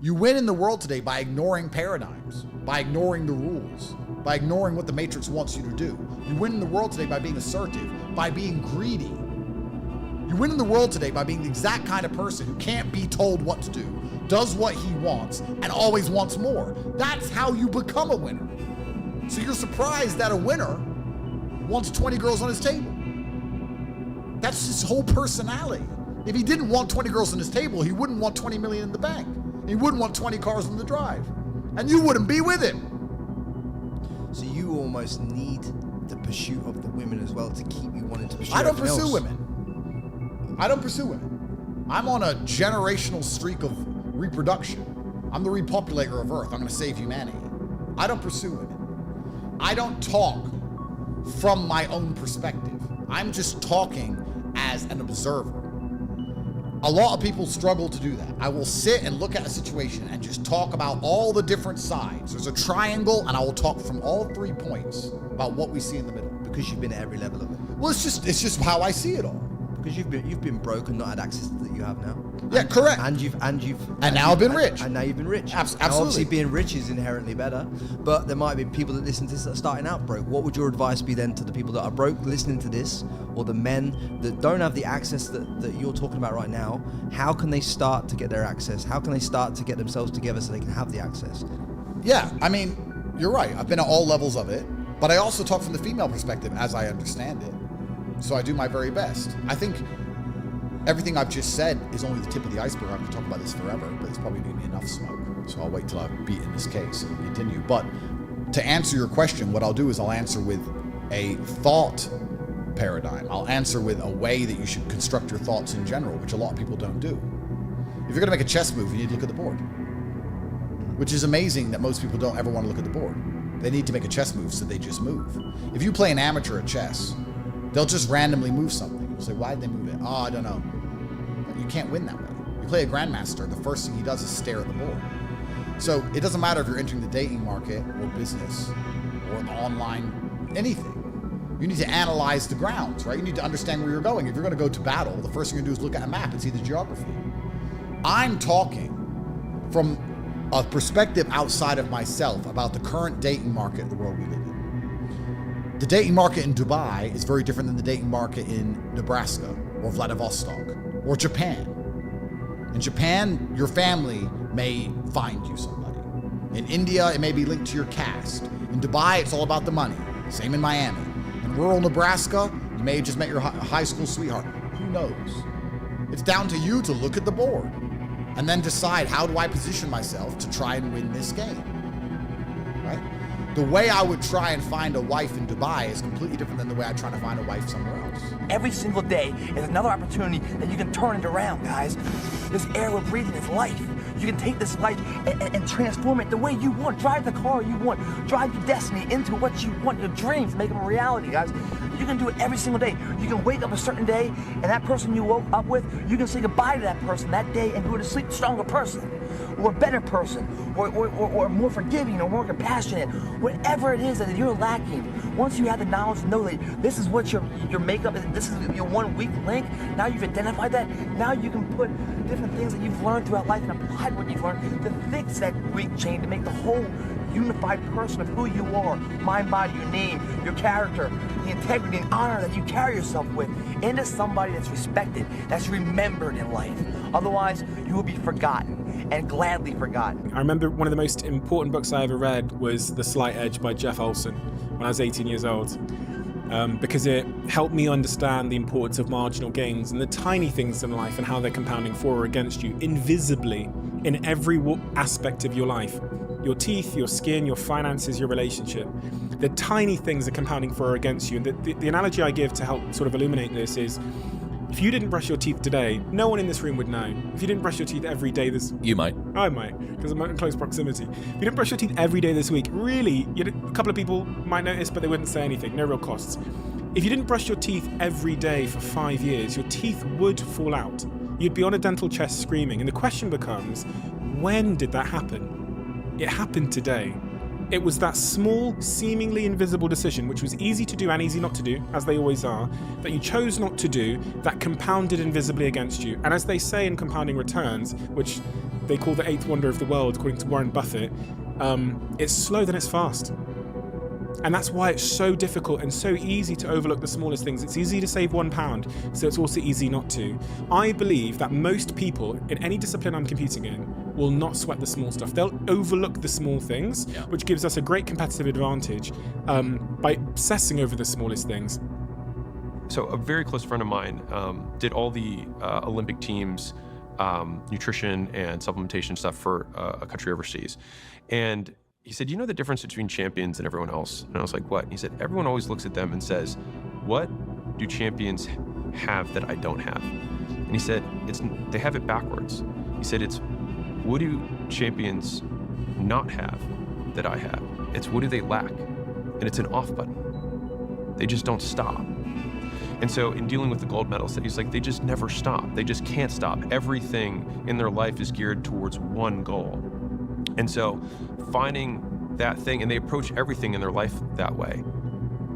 You win in the world today by ignoring paradigms, by ignoring the rules, by ignoring what the Matrix wants you to do. You win in the world today by being assertive, by being greedy. You win in the world today by being the exact kind of person who can't be told what to do, does what he wants, and always wants more. That's how you become a winner. So you're surprised that a winner wants 20 girls on his table. That's his whole personality. If he didn't want 20 girls on his table, he wouldn't want 20 million in the bank. He wouldn't want 20 cars on the drive. And you wouldn't be with him. So you almost need the pursuit of the women as well to keep you wanting to pursue I don't everything pursue else. women. I don't pursue women. I'm on a generational streak of reproduction. I'm the repopulator of Earth. I'm going to save humanity. I don't pursue women. I don't talk from my own perspective. I'm just talking as an observer. A lot of people struggle to do that. I will sit and look at a situation and just talk about all the different sides. There's a triangle, and I will talk from all 3 points about what we see in the middle. Because you've been at every level of it. Well, it's just how I see it all. Because you've been broke and not had access that you have now. Yeah, correct. And now I've been rich. And now you've been rich. Absolutely. Now obviously being rich is inherently better, but there might be people that listen to this that are starting out broke. What would your advice be then to the people that are broke listening to this, or the men that don't have the access that you're talking about right now? How can they start to get their access? How can they start to get themselves together so they can have the access? Yeah, I mean, you're right. I've been at all levels of it, but I also talk from the female perspective as I understand it. So I do my very best. I think everything I've just said is only the tip of the iceberg. I could talk about this forever, but it's probably going to be enough smoke. So I'll wait till I've beaten this case and continue. But to answer your question, what I'll do is I'll answer with a thought paradigm. I'll answer with a way that you should construct your thoughts in general, which a lot of people don't do. If you're going to make a chess move, you need to look at the board, which is amazing that most people don't ever want to look at the board. They need to make a chess move, so they just move. If you play an amateur at chess, they'll just randomly move something. You'll say, why'd they move it? Oh, I don't know. But you can't win that way. You play a grandmaster, the first thing he does is stare at the board. So it doesn't matter if you're entering the dating market or business or online, anything. You need to analyze the grounds, right? You need to understand where you're going. If you're going to go to battle, the first thing you're going to do is look at a map and see the geography. I'm talking from a perspective outside of myself about the current dating market in the world we live in. The dating market in Dubai is very different than the dating market in Nebraska or Vladivostok or Japan. In Japan, your family may find you somebody. In India, it may be linked to your caste. In Dubai, it's all about the money. Same in Miami. In rural Nebraska, you may have just met your high school sweetheart. Who knows? It's down to you to look at the board and then decide, how do I position myself to try and win this game, right? The way I would try and find a wife in Dubai is completely different than the way I try to find a wife somewhere else. Every single day is another opportunity that you can turn it around, guys. This air we're breathing is life. You can take this life and transform it the way you want. Drive the car you want. Drive your destiny into what you want, your dreams, make them a reality, guys. You can do it every single day. You can wake up a certain day, and that person you woke up with, you can say goodbye to that person that day and go to sleep a stronger person, or a better person, or more forgiving, or more compassionate. Whatever it is that you're lacking, once you have the knowledge to know that this is what your makeup is, this is your one weak link, now you've identified that, now you can put different things that you've learned throughout life and apply what you've learned to fix that weak chain, to make the whole unified person of who you are, mind, body, your name, your character, the integrity and honor that you carry yourself with, into somebody that's respected, that's remembered in life. Otherwise, you will be forgotten, and gladly forgotten. I remember one of the most important books I ever read was The Slight Edge by Jeff Olson when I was 18 years old. Because it helped me understand the importance of marginal gains and the tiny things in life and how they're compounding for or against you invisibly in every aspect of your life. Your teeth, your skin, your finances, your relationship. The tiny things are compounding for or against you. And the analogy I give to help sort of illuminate this is, if you didn't brush your teeth today, no one in this room would know. If you didn't brush your teeth every day You might. I might, because I'm in close proximity. If you didn't brush your teeth every day this week, really, a couple of people might notice, but they wouldn't say anything, no real costs. If you didn't brush your teeth every day for 5 years, your teeth would fall out. You'd be on a dental chest screaming. And the question becomes, when did that happen? It happened today. It was that small, seemingly invisible decision, which was easy to do and easy not to do, as they always are, that you chose not to do, that compounded invisibly against you. And as they say in compounding returns, which they call the eighth wonder of the world, according to Warren Buffett, it's slow, then it's fast. And that's why it's so difficult and so easy to overlook the smallest things. It's easy to save £1, so it's also easy not to. I believe that most people in any discipline I'm competing in will not sweat the small stuff. They'll overlook the small things, which gives us a great competitive advantage by obsessing over the smallest things. So a very close friend of mine did all the Olympic teams, nutrition and supplementation stuff for a country overseas. And he said, you know the difference between champions and everyone else? And I was like, what? And he said, everyone always looks at them and says, what do champions have that I don't have? And he said, they have it backwards. He said, it's what do champions not have that I have? It's what do they lack? And it's an off button. They just don't stop. And so in dealing with the gold medalists, he's like, they just never stop. They just can't stop. Everything in their life is geared towards one goal. And so finding that thing, and they approach everything in their life that way.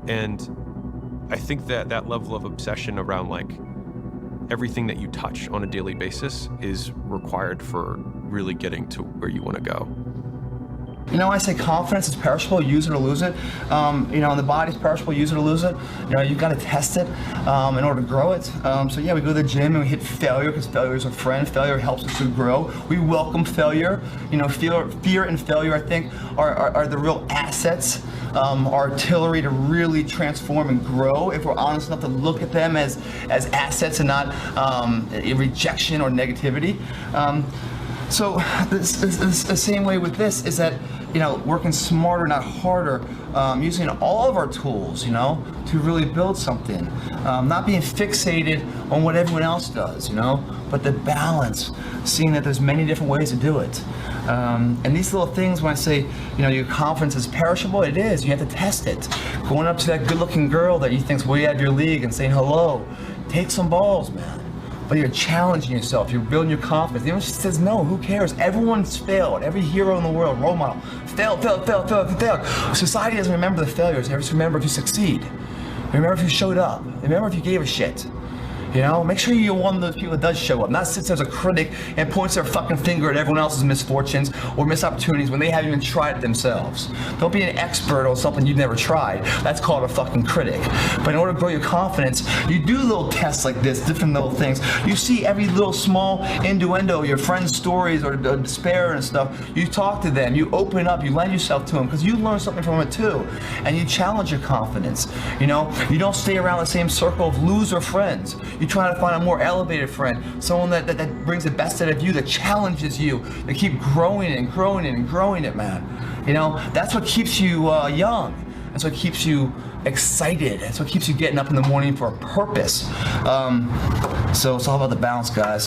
And I think that that level of obsession around like everything that you touch on a daily basis is required for really getting to where you want to go. You know, I say confidence is perishable, use it or lose it. You know, and the body's perishable, use it or lose it. You know, you've got to test it in order to grow it. So yeah, we go to the gym and we hit failure because failure is a friend. Failure helps us to grow. We welcome failure. You know, fear and failure, I think, are the real assets, artillery to really transform and grow if we're honest enough to look at them as assets and not rejection or negativity. So the same way with this is that, you know, working smarter, not harder, using all of our tools, you know, to really build something. Not being fixated on what everyone else does, you know, but the balance, seeing that there's many different ways to do it. And these little things, when I say, you know, your confidence is perishable, it is. You have to test it. Going up to that good-looking girl that you think's way out of your league and saying hello, take some balls, man. But you're challenging yourself, you're building your confidence. Even if she says no, who cares? Everyone's failed. Every hero in the world, role model, failed. Society doesn't remember the failures, they just remember if you succeed. They remember if you showed up. They remember if you gave a shit. You know, make sure you're one of those people that does show up, not sits as a critic and points their fucking finger at everyone else's misfortunes or missed opportunities when they haven't even tried it themselves. Don't be an expert on something you've never tried. That's called a fucking critic. But in order to grow your confidence, you do little tests like this, different little things. You see every little small innuendo, your friends' stories or despair and stuff. You talk to them, you open up, you lend yourself to them because you learn something from it too. And you challenge your confidence. You know, you don't stay around the same circle of loser friends. You try to find a more elevated friend, someone that brings the best out of you, that challenges you, that keep growing it and growing it and growing it, man. You know, that's what keeps you young. That's what keeps you excited. That's what keeps you getting up in the morning for a purpose. So it's all about the balance, guys.